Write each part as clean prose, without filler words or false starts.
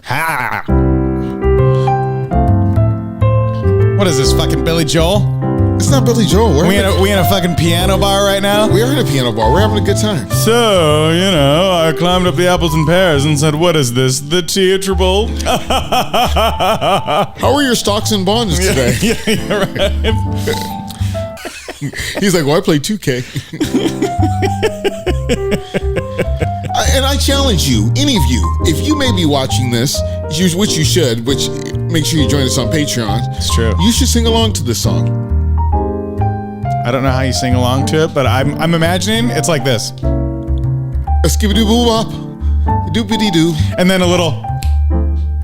Ha! What is this, fucking Billy Joel? It's not Billy Joel. We in a fucking piano bar right now? We are in a piano bar. We're having a good time. So, I climbed up the apples and pears and said, what is this? The teatrable? How are your stocks and bonds today? Yeah, right. He's like, well, I play 2K. And I challenge you, any of you, if you may be watching this, which you should, which make sure you join us on Patreon. It's true. You should sing along to this song. I don't know how you sing along to it, but I'm imagining it's like this. A skibbity-boo-bop, doopity-doo. And then a little.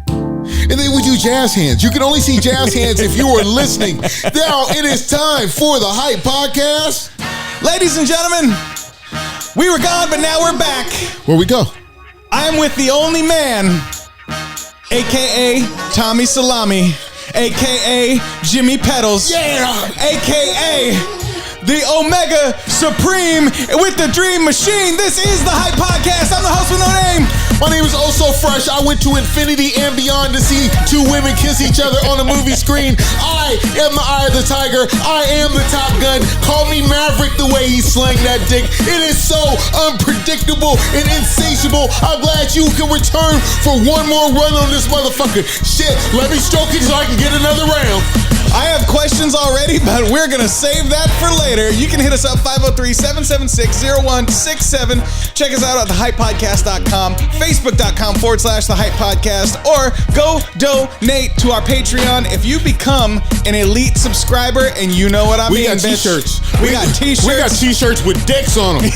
And then we do jazz hands. You can only see jazz hands if you are listening. Now it is time for the Hype Podcast. Ladies and gentlemen, we were gone, but now we're back. Where we go? I'm with the only man, a.k.a. Tommy Salami, a.k.a. Jimmy Pedals, a.k.a. the Omega Supreme with the Dream Machine. This is the Hype Podcast. I'm the host with no name. My name is Oh So Fresh. I went to infinity and beyond to see two women kiss each other on a movie screen. I am the Eye of the Tiger. I am the Top Gun. Call me Maverick the way he slang that dick. It is so unpredictable and insatiable. I'm glad you can return for one more run on this motherfucker. Shit, let me stroke it so I can get another round. I have questions already, but we're going to save that for later. You can hit us up 503-776-0167. Check us out at thehypepodcast.com, facebook.com/The Hype Podcast, or go donate to our Patreon. If you become an elite subscriber, and you know what I mean, we got t-shirts. We got t-shirts. We got t-shirts with dicks on them.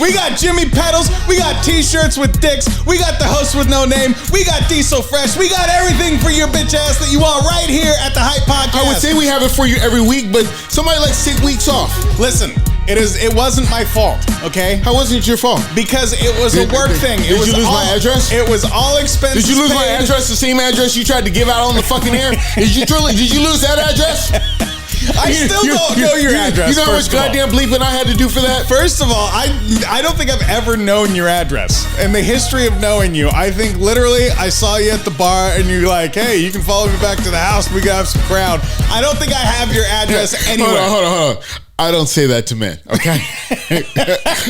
We got Jimmy Pedals. We got t-shirts with dicks. We got the host with no name. We got Diesel Fresh. We got everything for your bitch ass that you want right here at the Hype Podcast. I would say we have it for you every week, but somebody likes to take weeks off. Listen, it wasn't my fault, okay? How wasn't it your fault? Because it was a work thing. Did you lose my address? It was all expenses. Did you lose paid. my address? The same address you tried to give out on the fucking air? Did you lose that address? I still don't know your address. You know how much goddamn bleeping I had to do for that? First of all, I don't think I've ever known your address. In the history of knowing you, I think literally I saw you at the bar and you're like, hey, you can follow me back to the house. We got some crowd. I don't think I have your address anywhere. Hold on. I don't say that to men, okay?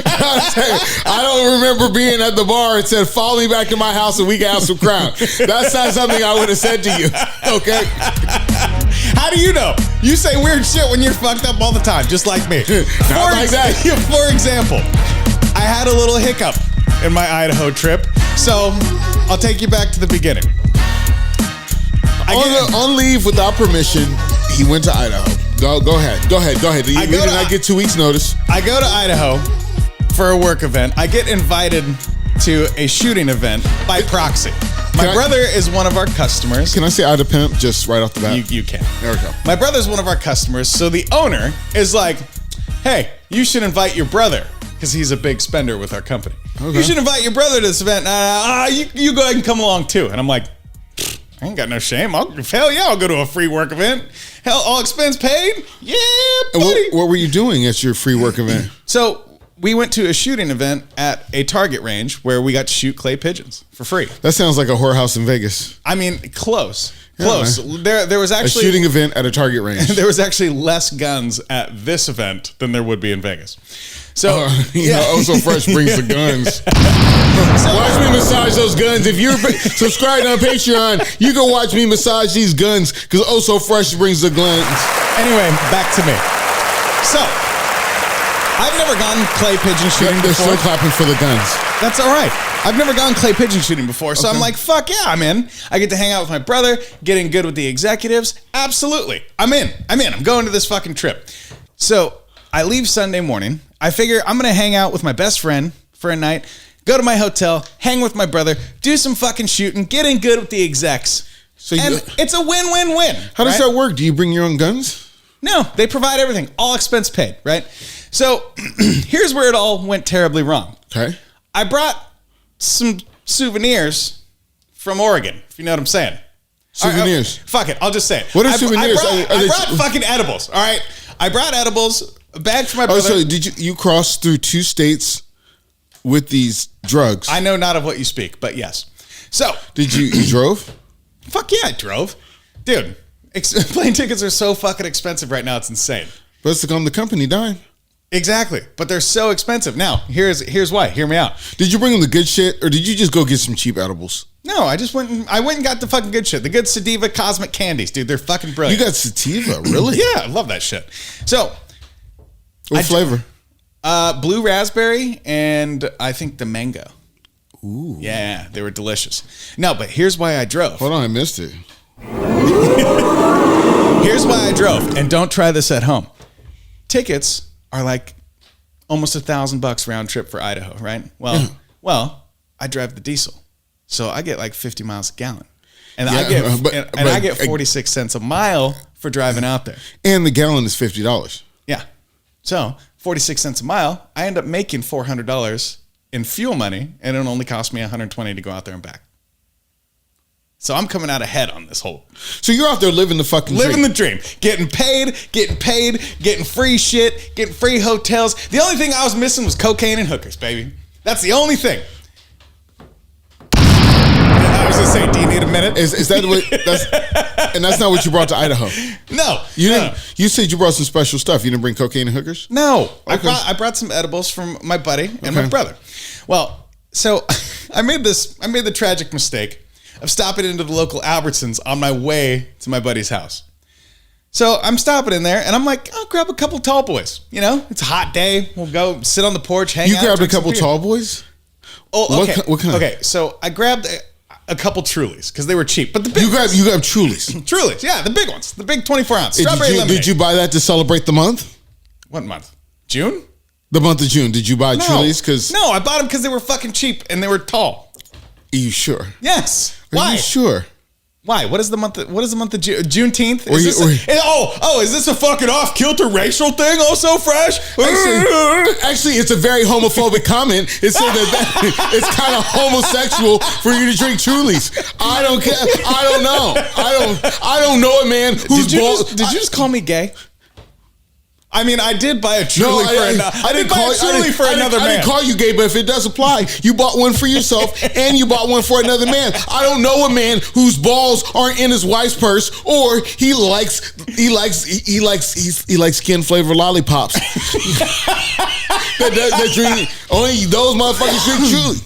I don't remember being at the bar and said, follow me back to my house and we can have some crowd. That's not something I would have said to you, okay? How do you know? You say weird shit when you're fucked up all the time, just like me. Not like that. For example, I had a little hiccup in my Idaho trip, so I'll take you back to the beginning. On leave without permission, he went to Idaho. Go ahead. You did not get 2 weeks notice. I go to Idaho for a work event. I get invited to a shooting event by proxy. My brother is one of our customers. Can I say Ida Pimp just right off the bat? You can. There we go. My brother's one of our customers, so the owner is like, hey, you should invite your brother, because he's a big spender with our company. Okay. You should invite your brother to this event. You go ahead and come along too. And I'm like, I ain't got no shame. Hell yeah, I'll go to a free work event. Hell, all expense paid? Yeah, buddy. What were you doing at your free work event? So we went to a shooting event at a target range where we got to shoot clay pigeons for free. That sounds like a whorehouse in Vegas. I mean, close. There was actually a shooting event at a target range. There was actually less guns at this event than there would be in Vegas. So, Oh So Fresh brings the guns. Watch me massage those guns. If you're subscribed on Patreon, you can watch me massage these guns because Oh So Fresh brings the guns. Anyway, back to me. So, I've never gone clay pigeon shooting They're before. still clapping for the guns. That's all right. I've never gone clay pigeon shooting before, so I'm like, fuck yeah, I'm in. I get to hang out with my brother, getting good with the executives. Absolutely. I'm in. I'm going to this fucking trip. So, I leave Sunday morning. I figure I'm going to hang out with my best friend for a night, go to my hotel, hang with my brother, do some fucking shooting, getting good with the execs. And it's a win-win-win. How does that work? Do you bring your own guns? No, they provide everything. All expense paid, right? So here's where it all went terribly wrong. Okay. I brought some souvenirs from Oregon, if you know what I'm saying. Souvenirs? Fuck it, I'll just say it. What are souvenirs? I brought fucking edibles, all right? I brought edibles, a bag for my brother. Oh, so did you crossed through 2 states with these drugs. I know not of what you speak, but yes. So did you drove? Fuck yeah, I drove, dude. Plane tickets are so fucking expensive right now. It's insane. But it's on the company dime. Exactly, but they're so expensive. Now, here's why. Hear me out. Did you bring them the good shit, or did you just go get some cheap edibles? No, I went and got the fucking good shit. The good Sativa Cosmic Candies, dude. They're fucking brilliant. You got sativa, really? Yeah, I love that shit. So, what flavor? Blue raspberry and I think the mango. Ooh. Yeah, they were delicious. No, but here's why I drove. Hold on, I missed it. Here's why I drove, and don't try this at home. Tickets are like almost $1,000 round trip for Idaho, right? Well, I drive the diesel, so I get like 50 miles a gallon, and I get 46 cents a mile for driving out there. And the gallon is $50. Yeah, so 46 cents a mile. I end up making $400 in fuel money, and it only cost me $120 to go out there and back. So I'm coming out ahead on this whole. So you're out there living the fucking dream. Living the dream. Getting paid, getting free shit, getting free hotels. The only thing I was missing was cocaine and hookers, baby. That's the only thing. I was going to say, do you need a minute? Is that what, and that's not what you brought to Idaho? No. You didn't. You said you brought some special stuff. You didn't bring cocaine and hookers? No. Okay. I brought some edibles from my buddy and my brother. Well, so I made the tragic mistake of stopping into the local Albertsons on my way to my buddy's house. So I'm stopping in there, and I'm like, I'll grab a couple tall boys. You know, it's a hot day. We'll go sit on the porch, hang out. You grabbed a couple tall boys? Oh, okay. What kind? Okay, so I grabbed a couple Trulies because they were cheap. But the big you grabbed Trulies? Trulies, yeah, the big ones. The big 24-ounce. Strawberry lemonade. Did you buy that to celebrate the month? What month? June? The month of June. Did you buy Trulies? No, I bought them because they were fucking cheap, and they were tall. Are you sure? Yes. Why? Are you sure? Why? What is the month of June? Juneteenth? Is this a fucking off-kilter racial thing? Oh, so fresh? Actually, it's a very homophobic comment. It said that it's kind of homosexual for you to drink Trulies. I don't care. I don't know. I don't know a man who's Did you just call me gay? I mean, I did buy a Truly for another man. I didn't call you gay, but if it does apply, you bought one for yourself and you bought one for another man. I don't know a man whose balls aren't in his wife's purse, or he likes skin flavored lollipops. Only those motherfuckers drink Truly.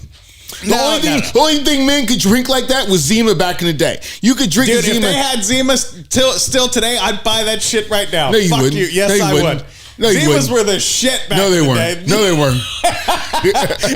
The only thing men could drink like that was Zima back in the day. You could drink Zima. If they had Zima still today, I'd buy that shit right now. No, you wouldn't. You. Yes, I would. No, Zimas were the shit back in the day. No, they weren't.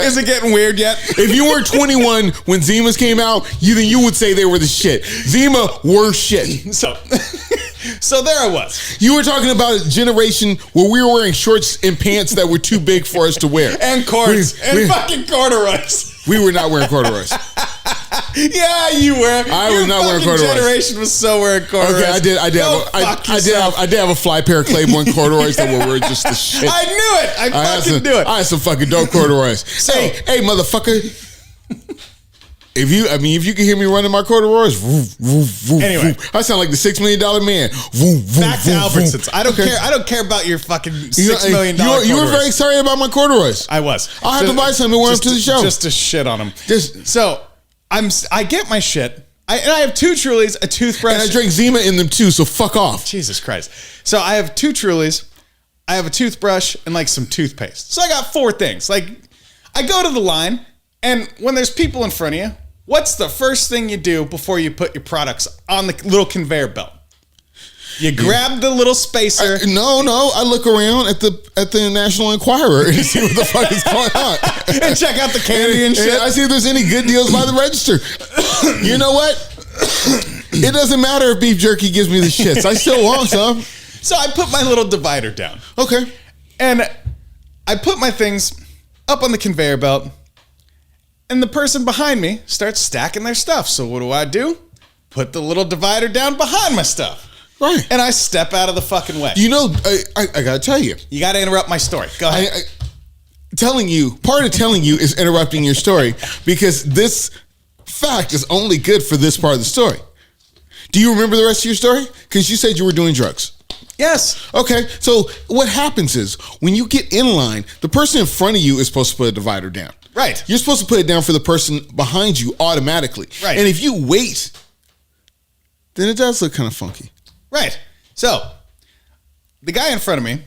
Is it getting weird yet? If you weren't 21 when Zimas came out, then you would say they were the shit. Zima were shit. So there I was. You were talking about a generation where we were wearing shorts and pants that were too big for us to wear. And cords. Fucking corduroys. We were not wearing corduroys. Yeah, you were. I was not wearing corduroys. Generation was so wearing corduroys. Okay, I did have a fly pair of Claiborne corduroys that were just the shit. I knew it. I fucking knew it. I had some fucking dope corduroys. Hey, motherfucker. If you can hear me running my corduroys, anyway, I sound like the $6 Million Man. Back to Albertsons. I don't care about your fucking $6 million. You were very excited about my corduroys. I was. I'll have to buy some and wear them to the show. Just to shit on them. So I get my shit. I have 2 Trulies, a toothbrush. And I drink Zima in them too, so fuck off. Jesus Christ. So I have 2 Trulies, I have a toothbrush, and like some toothpaste. So I got 4 things. Like, I go to the line, and when there's people in front of you, what's the first thing you do before you put your products on the little conveyor belt? You grab the little spacer. No. I look around at the National Enquirer and see what the fuck is going on. And check out the candy and shit. I see if there's any good deals by the register. You know what? It doesn't matter if beef jerky gives me the shits. I still want some. So I put my little divider down. Okay. And I put my things up on the conveyor belt. And the person behind me starts stacking their stuff. So what do? Put the little divider down behind my stuff. Right. And I step out of the fucking way. You know, I got to tell you. You got to interrupt my story. Go ahead. Part of telling you is interrupting your story, because this fact is only good for this part of the story. Do you remember the rest of your story? Because you said you were doing drugs. Yes. Okay. So what happens is when you get in line, the person in front of you is supposed to put a divider down. Right. You're supposed to put it down for the person behind you automatically. Right. And if you wait, then it does look kind of funky. Right. So, the guy in front of me,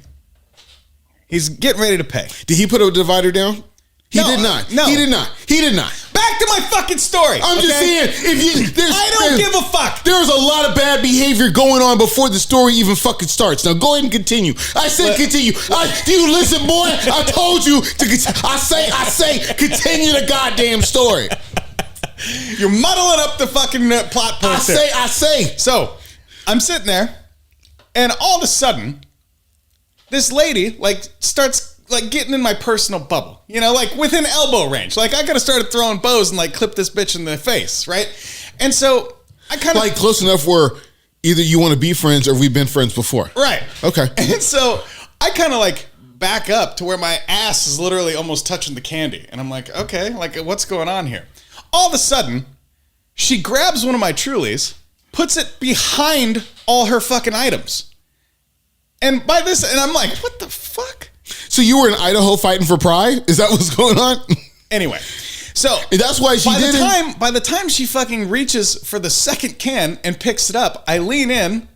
he's getting ready to pay. Did he put a divider down? He No, did not. no. He did not. He did not. Back to my fucking story. I'm just saying, I don't give a fuck. There's a lot of bad behavior going on before the story even fucking starts. Now go ahead and continue. I said continue. Do you listen, boy? I told you to. I say, continue the goddamn story. You're muddling up the fucking plot points. I say. So, I'm sitting there, and all of a sudden, this lady starts getting in my personal bubble, within elbow range. I could have started throwing bows and clip this bitch in the face, right? And so I kind of close enough where either you want to be friends or we've been friends before, right? Okay. And so I kind of back up to where my ass is literally almost touching the candy, and I'm like, okay, what's going on here? All of a sudden, she grabs one of my Trulies, puts it behind all her fucking items, and I'm like, what the fuck? So you were in Idaho fighting for pride? Is that what's going on? Anyway, so that's why she did it. By the time she fucking reaches for the second can and picks it up, I lean in,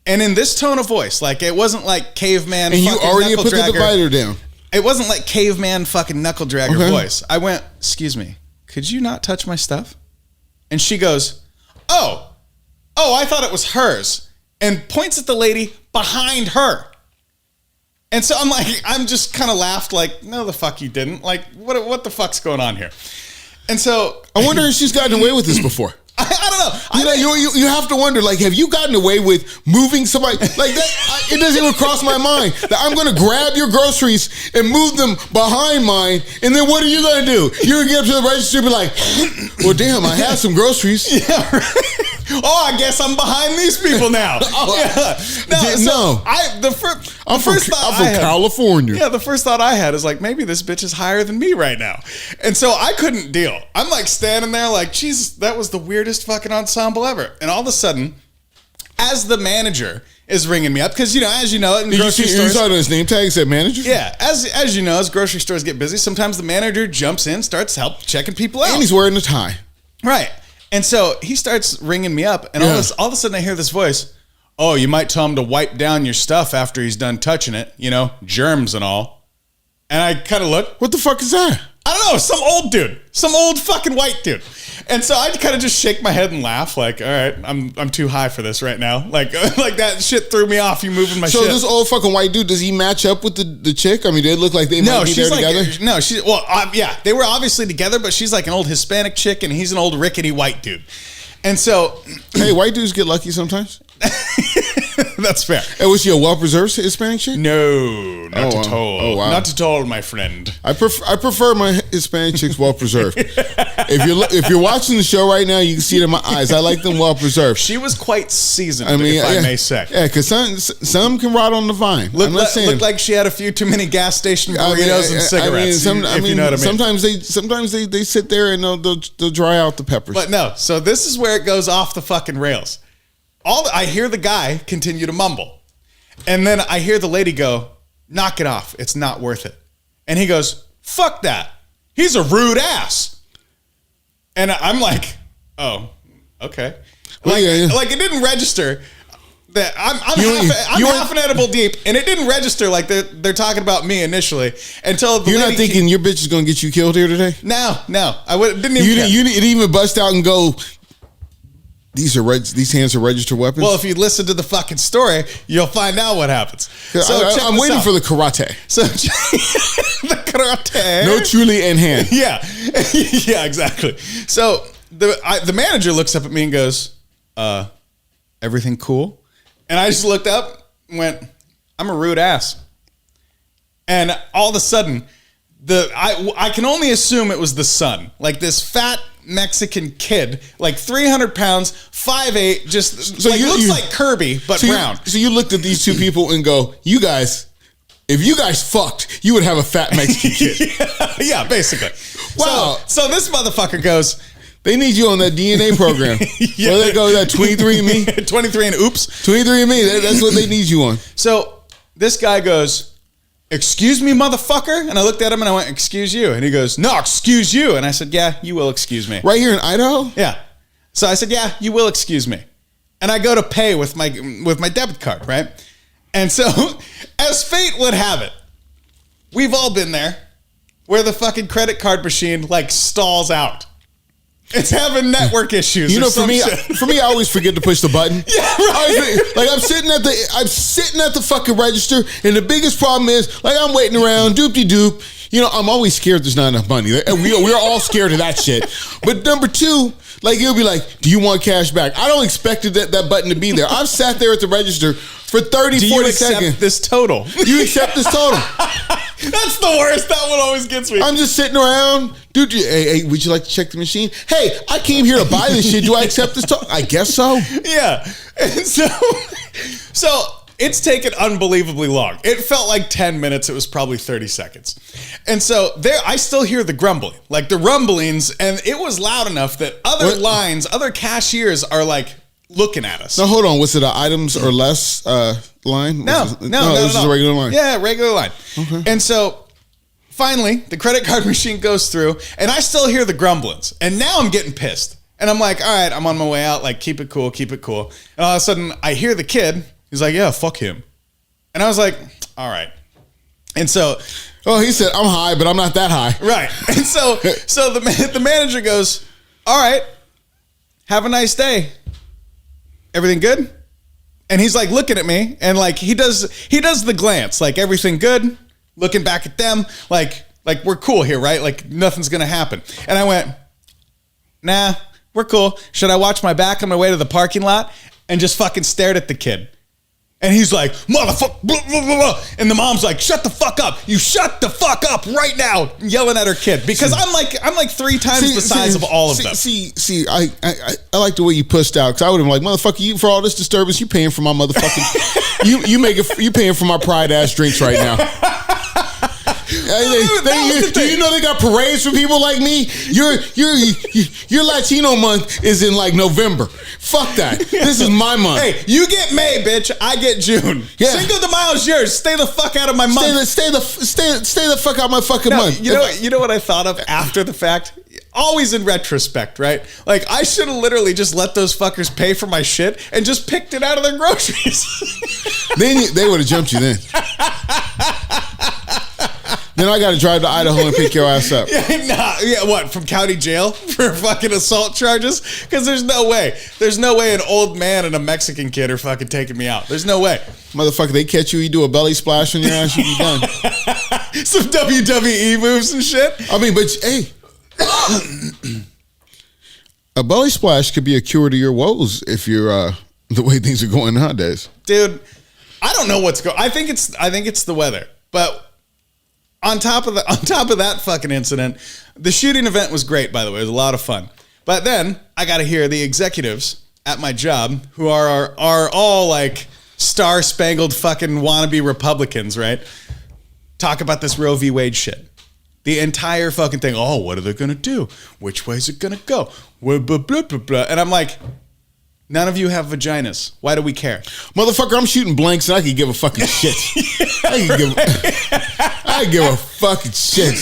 and in this tone of voice, it wasn't like caveman. And you already put the divider down. It wasn't like caveman fucking knuckle dragger voice. I went, "Excuse me, could you not touch my stuff?" And she goes, "Oh, I thought it was hers," and points at the lady behind her. And so I'm just kind of laughed no, the fuck you didn't. What the fuck's going on here? And so I wonder if she's gotten away with this before. I don't know. You have to wonder, have you gotten away with moving somebody like that? It doesn't even cross my mind that I'm going to grab your groceries and move them behind mine. And then what are you going to do? You're going to get up to the register and be like, well, damn, I have some groceries. Yeah, right. Oh, I guess I'm behind these people now. I'm from California. Yeah, the first thought I had is maybe this bitch is higher than me right now. And so I couldn't deal. I'm standing there Jesus, that was the weirdest fucking ensemble ever. And all of a sudden, as the manager is ringing me up, because, as you know, in grocery stores. You saw his name tag said manager? Yeah. As you know, as grocery stores get busy, sometimes the manager jumps in, starts checking people out. And he's wearing a tie. Right. And so he starts ringing me up, and all of a sudden I hear this voice. Oh, you might tell him to wipe down your stuff after he's done touching it, germs and all. And I kind of look. What the fuck is that? I don't know, some old dude, some old fucking white dude. And so I kind of just shake my head and laugh, all right, I'm too high for this right now. Like that shit threw me off. You moving my shit. So this old fucking white dude, does he match up with the chick? I mean, they look like they might be there together. No, yeah, they were obviously together, but she's like an old Hispanic chick and he's an old rickety white dude. And so, hey, white dudes get lucky sometimes. That's fair. And was she a well-preserved Hispanic chick? No, not at all. Oh, wow. Not at all, my friend. I prefer my Hispanic chicks well-preserved. If you're watching the show right now, you can see it in my eyes. I like them well-preserved. She was quite seasoned, if I may say. Yeah, because some can rot on the vine. Looked like she had a few too many gas station burritos and cigarettes. You know what I mean? Sometimes they sit there and they'll dry out the peppers. But no, so this is where it goes off the fucking rails. I hear the guy continue to mumble. And then I hear the lady go, knock it off. It's not worth it. And he goes, fuck that. He's a rude ass. And I'm like, oh, okay. Like it didn't register that I'm half an edible deep, and it didn't register like they're talking about me initially until the You're not thinking your bitch is going to get you killed here today? No. Didn't even you didn't even bust out and go, these hands are registered weapons? Well, if you listen to the fucking story, you'll find out what happens. So I'm waiting for the karate. So the karate. No truly in hand. Yeah. Yeah, exactly. So the manager looks up at me and goes, everything cool? And I just looked up and went, I'm a rude ass. And all of a sudden, I can only assume it was the son. Like this fat Mexican kid, like 300 pounds, 5'8", just looks like Kirby, but brown. So you looked at these two people and go, if you guys fucked, you would have a fat Mexican kid. Yeah, basically. Wow. So this motherfucker goes, they need you on that DNA program. Yeah. Where they go, that 23andMe? 23 and oops. 23andMe, that's what they need you on. So this guy goes, excuse me, motherfucker? And I looked at him and I went, excuse you. And he goes, no, excuse you. And I said, yeah, you will excuse me. Right here in Idaho? Yeah. So I said, yeah, you will excuse me. And I go to pay with my debit card, right? And so, as fate would have it, we've all been there where the fucking credit card machine like stalls out. It's having network issues. You know, for me, I always forget to push the button. Yeah, right. Like I'm sitting at the fucking register, and the biggest problem is like I'm waiting around, doop-de-doop. You know, I'm always scared there's not enough money. We're all scared of that shit. But number two, like it'll be like, do you want cash back? I don't expect that button to be there. I've sat there at the register for 30, 40 seconds. Do you accept this total? Do you accept this total? That's the worst. That one always gets me. I'm just sitting around. Dude, hey, would you like to check the machine? Hey, I came here to buy this shit. Do I accept this total? I guess so. Yeah. And so it's taken unbelievably long. It felt like 10 minutes. It was probably 30 seconds. And so there, I still hear the grumbling, like the rumblings, and it was loud enough that other cashiers are like looking at us. No, hold on. Was it an items or less line? No. This is a regular line. Yeah, regular line. Okay. And so finally, the credit card machine goes through, and I still hear the grumblings. And now I'm getting pissed. And I'm like, all right, I'm on my way out. Like, keep it cool, keep it cool. And all of a sudden, I hear the kid. He's like, yeah, fuck him. And I was like, all right. And so... Oh, he said, I'm high, but I'm not that high. Right. And so the manager goes, all right, have a nice day. Everything good? And he's like looking at me, and like he does the glance, like everything good, looking back at them, like we're cool here, right? Like nothing's gonna happen. And I went, nah, we're cool. Should I watch my back on my way to the parking lot? And just fucking stared at the kid. And he's like, motherfucker, blah, blah, blah, blah. And the mom's like, shut the fuck up. You shut the fuck up right now. Yelling at her kid. Because I'm like 3 times the size of all of them. I like the way you pushed out. Because I would have been like, motherfucker, you for all this disturbance, you paying for my motherfucking, you paying for my pride ass drinks right now. Do you know they got parades for people like me? Your Latino month is in like November. Fuck that. This is my month. Hey, you get May, bitch. I get June. Yeah. Cinco de Mayo is yours. Stay the fuck out of my month. Stay the fuck out of my fucking month. You know what I thought of after the fact? Always in retrospect, right? Like I should have literally just let those fuckers pay for my shit and just picked it out of their groceries. They would have jumped you then. Then I got to drive to Idaho and pick your ass up. What, from county jail for fucking assault charges? Because there's no way an old man and a Mexican kid are fucking taking me out. There's no way. Motherfucker, they catch you, you do a belly splash on your ass, you be done. Some WWE moves and shit. I mean, but hey, a belly splash could be a cure to your woes if you're the way things are going nowadays. Dude, I don't know what's going. I think it's the weather, but. On top of that fucking incident, the shooting event was great, by the way. It was a lot of fun. But then I got to hear the executives at my job, who are all like star-spangled fucking wannabe Republicans, right? Talk about this Roe v. Wade shit. The entire fucking thing. Oh, what are they going to do? Which way is it going to go? Blah, blah, blah, blah, blah. And I'm like, none of you have vaginas. Why do we care? Motherfucker, I'm shooting blanks and I could give a fucking shit. I could give a fucking shit.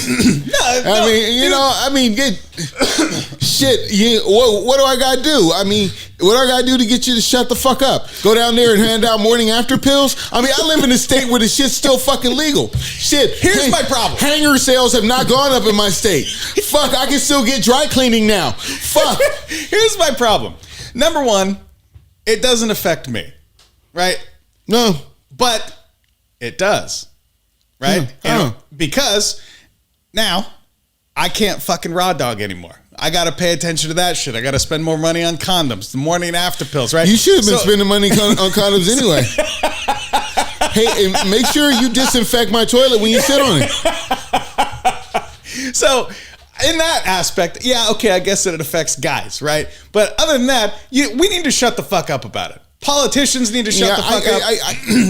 Shit. What do I gotta do? I mean, what do I gotta do to get you to shut the fuck up? Go down there and hand out morning after pills? I mean, I live in a state where the shit's still fucking legal. Shit. Here's my problem. Hanger sales have not gone up in my state. Fuck, I can still get dry cleaning now. Fuck. Here's my problem. Number one, it doesn't affect me, right? No. But it does, right? Because now I can't fucking raw dog anymore. I got to pay attention to that shit. I got to spend more money on condoms, the morning and after pills, right? You should have been spending money on condoms anyway. Hey, and make sure you disinfect my toilet when you sit on it. So... in that aspect, yeah, okay, I guess that it affects guys, right? But other than that, we need to shut the fuck up about it. Politicians need to shut the fuck up.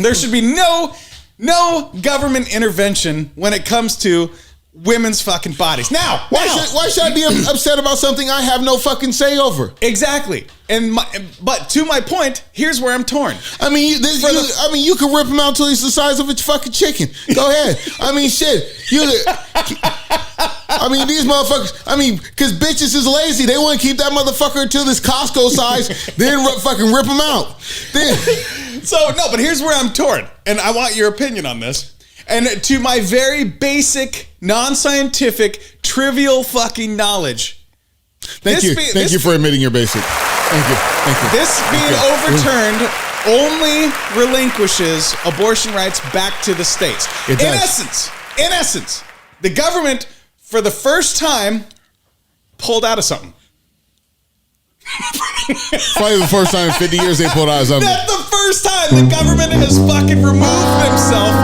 There should be no government intervention when it comes to women's fucking bodies. Now, why should I be upset about something I have no fucking say over? Exactly. But to my point, here's where I'm torn. I mean, you can rip them out till he's the size of a fucking chicken. Go ahead. I mean, shit. I mean, these motherfuckers. I mean, because bitches is lazy. They want to keep that motherfucker until this Costco size, then fucking rip them out. Then. So no, but here's where I'm torn, and I want your opinion on this. And to my very basic, non-scientific, trivial fucking knowledge. Thank you for admitting you're basic. Thank you. This being overturned only relinquishes abortion rights back to the states. In essence, the government, for the first time, pulled out of something. Probably the first time in 50 years they pulled out of something. That's the first time the government has fucking removed themselves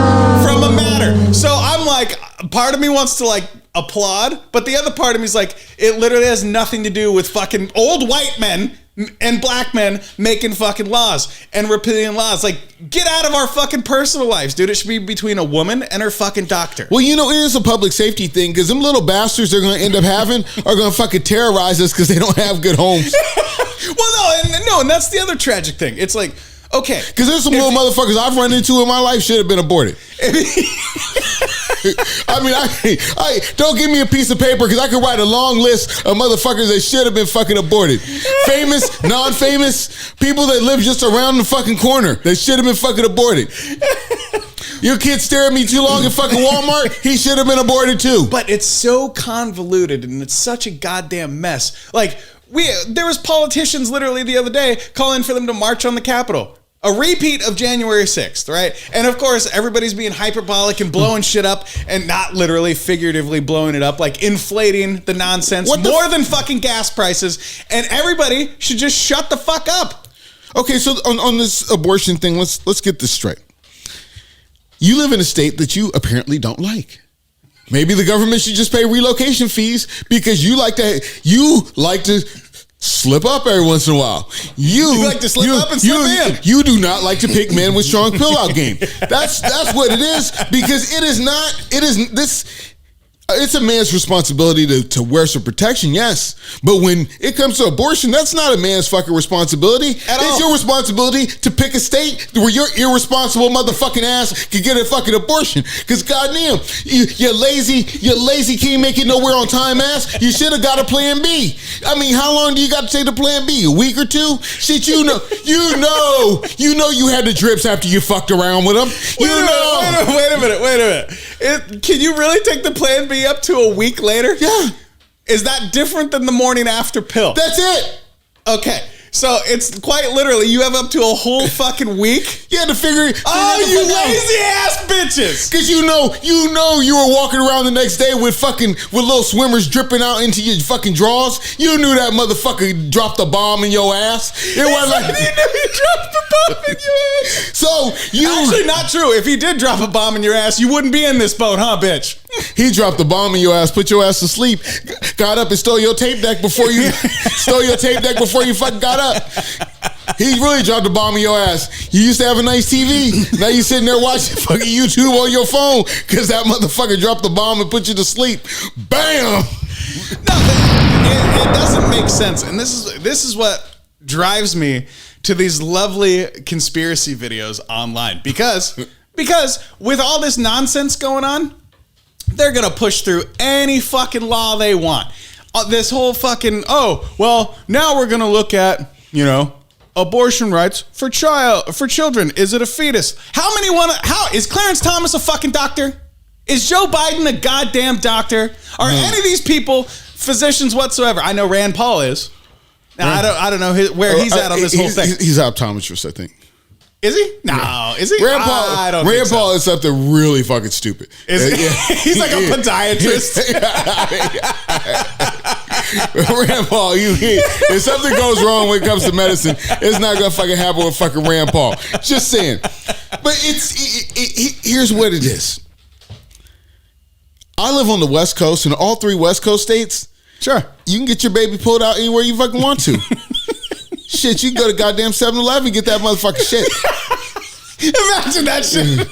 from a matter. So I'm like, part of me wants to like applaud, but the other part of me is like, it literally has nothing to do with fucking old white men and black men making fucking laws and repealing laws. Like, get out of our fucking personal lives, dude. It should be between a woman and her fucking doctor. Well, you know, it is a public safety thing because them little bastards they're going to end up having are going to fucking terrorize us because they don't have good homes. Well, and that's the other tragic thing. It's like, okay. Because there's some little motherfuckers I've run into in my life should have been aborted. I mean, I don't give me a piece of paper because I could write a long list of motherfuckers that should have been fucking aborted. Famous, non-famous, people that live just around the fucking corner that should have been fucking aborted. Your kid stared at me too long at fucking Walmart, he should have been aborted too. But it's so convoluted and it's such a goddamn mess. Like, there was politicians literally the other day calling for them to march on the Capitol. A repeat of January 6th, right? And of course, everybody's being hyperbolic and blowing shit up and not literally, figuratively blowing it up, like inflating the nonsense more than fucking gas prices. And everybody should just shut the fuck up. Okay, so on this abortion thing, let's get this straight. You live in a state that you apparently don't like. Maybe the government should just pay relocation fees because you like to slip up every once in a while. You like to slip up and slip in. You do not like to pick men with strong pill-out game. That's what it is because it's a man's responsibility to wear some protection, yes. But when it comes to abortion, that's not a man's fucking responsibility. It's your responsibility to pick a state where your irresponsible motherfucking ass can get a fucking abortion. Because goddamn, you lazy can't make it nowhere on time ass. You should have got a plan B. I mean, how long do you got to take the plan B? A week or two? Shit, you know you had the drips after you fucked around with them. Wait a minute. Can you really take the plan B up to a week later? Yeah. Is that different than the morning after pill? That's it. Okay. So it's quite literally you have up to a whole fucking week. You had to figure it. Oh, you lazy ass bitches! Because you know you were walking around the next day with little swimmers dripping out into your fucking drawers. You knew that motherfucker dropped a bomb in your ass. It wasn't like he knew he dropped a bomb in your ass. So actually not true. If he did drop a bomb in your ass, you wouldn't be in this boat, huh, bitch? He dropped the bomb in your ass, put your ass to sleep, got up and stole your tape deck before you fucking got up. He really dropped a bomb in your ass. You used to have a nice TV. Now you sitting there watching fucking YouTube on your phone because that motherfucker dropped the bomb and put you to sleep. Bam! No, it doesn't make sense. And this is what drives me to these lovely conspiracy videos online. Because with all this nonsense going on, they're going to push through any fucking law they want. This whole fucking, now we're going to look at, abortion rights for children. Is it a fetus? How is Clarence Thomas a fucking doctor? Is Joe Biden a goddamn doctor? Are any of these people physicians whatsoever? I know Rand Paul is. Now, I don't know where he's at on this whole thing. He's an optometrist, I think. Is he? No. Is he? Rand Paul is something really fucking stupid. Is he? Yeah. He's like a podiatrist. Rand Paul, if something goes wrong when it comes to medicine, it's not gonna fucking happen with fucking Rand Paul. Just saying. But here's what it is. I live on the West Coast, and all 3 West Coast states, sure, you can get your baby pulled out anywhere you fucking want to. Shit, you can go to goddamn 7-Eleven and get that motherfucking shit. Imagine that shit.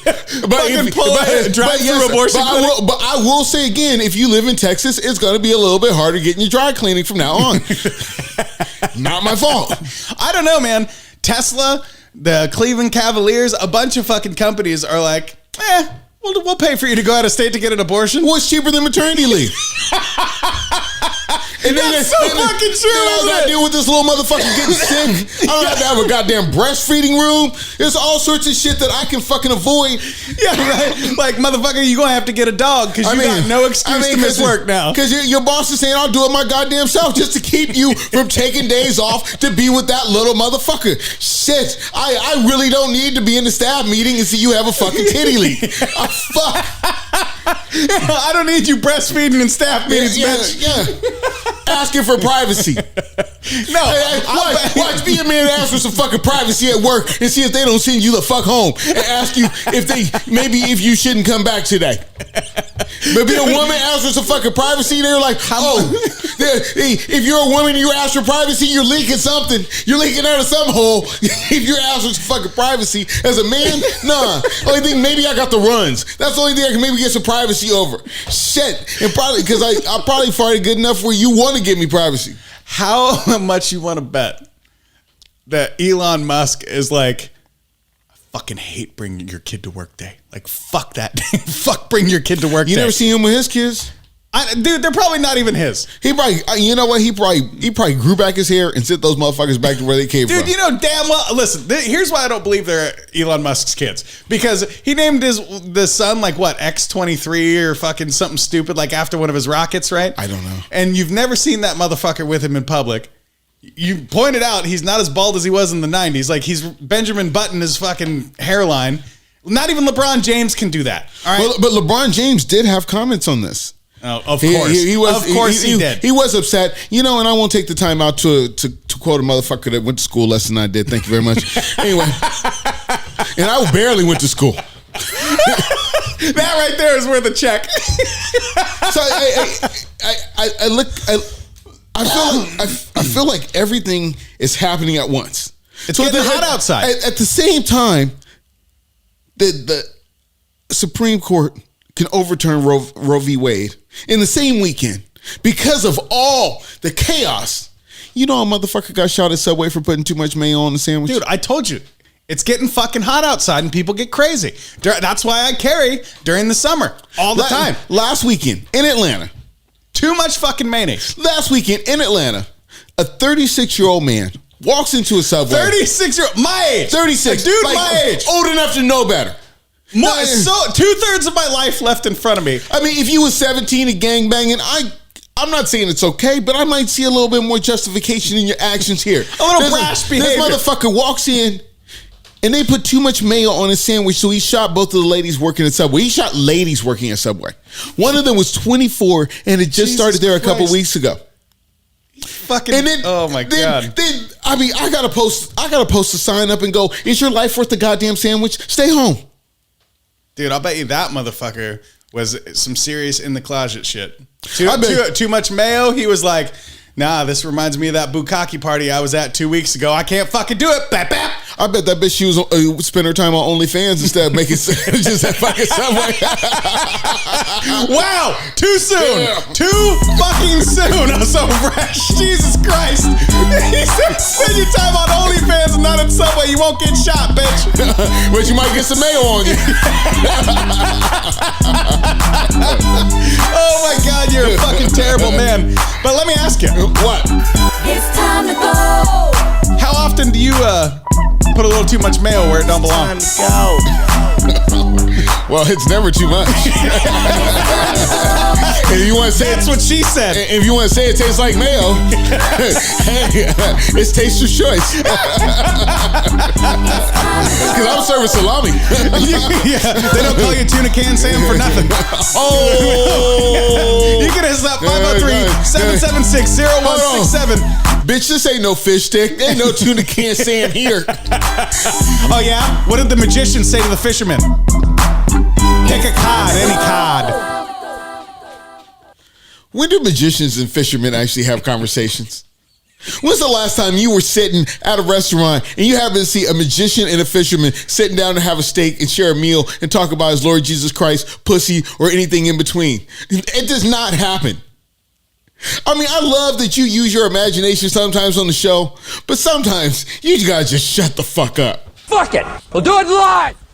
Drive-through abortion clinic. But I will say again, if you live in Texas, it's going to be a little bit harder getting your dry cleaning from now on. Not my fault. I don't know, man. Tesla, the Cleveland Cavaliers, a bunch of fucking companies are like, we'll pay for you to go out of state to get an abortion. What's cheaper than maternity leave? And then That's so fucking true. I got to deal with this little motherfucker getting sick. I don't have to have a goddamn breastfeeding room. There's all sorts of shit that I can fucking avoid. Yeah, right. Like, motherfucker, you're going to have to get a dog because you got no excuse to miss work now. Because your boss is saying, I'll do it my goddamn self just to keep you from taking days off to be with that little motherfucker. Shit. I really don't need to be in the staff meeting and see you have a fucking titty leak. Fuck. I don't need you breastfeeding in staff meetings, bitch. Yeah. Asking for privacy. No. Watch me and man ask for some fucking privacy at work and see if they don't send you the fuck home and ask you if you shouldn't come back today. Maybe a woman asks for some fucking privacy. They're like, if you're a woman and you ask for privacy, you're leaking something. You're leaking out of some hole. If you're asking for some fucking privacy as a man, nah. Only thing, maybe I got the runs. That's the only thing I can maybe get some privacy over. Shit. And probably because I probably farted good enough where you want to give me privacy. How much you want to bet that Elon Musk is like, I fucking hate bringing your kid to work day. Like, fuck that. Fuck bring your kid to work day. You never see him with his kids? Dude, they're probably not even his. He probably, you know what? He probably grew back his hair and sent those motherfuckers back to where they came from. Dude, you know damn well. Listen, here's why I don't believe they're Elon Musk's kids. Because he named the son like what, X-23 or fucking something stupid like after one of his rockets, right? I don't know. And you've never seen that motherfucker with him in public. You pointed out he's not as bald as he was in the 90s. Like he's Benjamin Button his fucking hairline. Not even LeBron James can do that. All right? But LeBron James did have comments on this. Oh, of course. He did. He was upset, you know, and I won't take the time out to quote a motherfucker that went to school less than I did. Thank you very much. Anyway, and I barely went to school. That right there is worth a check. So I feel like everything is happening at once. It's getting hot outside. At the same time, the Supreme Court can overturn Roe v. Wade in the same weekend because of all the chaos. You know, a motherfucker got shot at Subway for putting too much mayo on the sandwich. Dude, I told you. It's getting fucking hot outside and people get crazy. That's why I carry during the summer all the time. Last weekend in Atlanta. Too much fucking mayonnaise. Last weekend in Atlanta, a 36-year-old man walks into a Subway. 36-year-old, my age. 36. Dude, my age. Old enough to know better. So 2/3 of my life left in front of me. I mean, if you was 17 and gangbanging, I'm not saying it's okay, but I might see a little bit more justification in your actions here. A little brash behavior. This motherfucker walks in, and they put too much mayo on his sandwich, so he shot both of the ladies working at Subway. He shot ladies working at Subway. One of them was 24, and it just started there a couple weeks ago. Fucking, and then, oh my God. Then I gotta post a sign up and go, is your life worth the goddamn sandwich? Stay home. Dude, I'll bet you that motherfucker was some serious in the closet shit. Too much mayo. He was like, nah, this reminds me of that bukkake party I was at 2 weeks ago. I can't fucking do it. Bap, bap. I bet that bitch she was spend her time on OnlyFans instead of making just that fucking Subway. Wow, too soon. Yeah. Too fucking soon. I'm so fresh. Jesus Christ. He said spend your time on OnlyFans and not at Subway. You won't get shot, bitch. But you might get some mayo on you. Oh my God, you're a fucking terrible man. But let me ask you. What? It's time to go. How often do you put a little too much mayo where it don't belong? Time to go. Well, it's never too much. If you want to say that's what she said. If you want to say it tastes like mayo, hey, it's taster's choice. Because I'm serving salami. Yeah, they don't call you tuna can Sam for nothing. Oh, you can hit us up 503-776-0167. Bitch, this ain't no fish stick. Ain't no tuna can Sam here. Oh yeah? What did the magician say to the fisherman? Take a cod, any cod. When do magicians and fishermen actually have conversations? When's the last time you were sitting at a restaurant and you happen to see a magician and a fisherman sitting down to have a steak and share a meal and talk about his Lord Jesus Christ, pussy, or anything in between? It does not happen. I mean, I love that you use your imagination sometimes on the show, but sometimes you gotta just shut the fuck up. Fuck it. We'll do it live.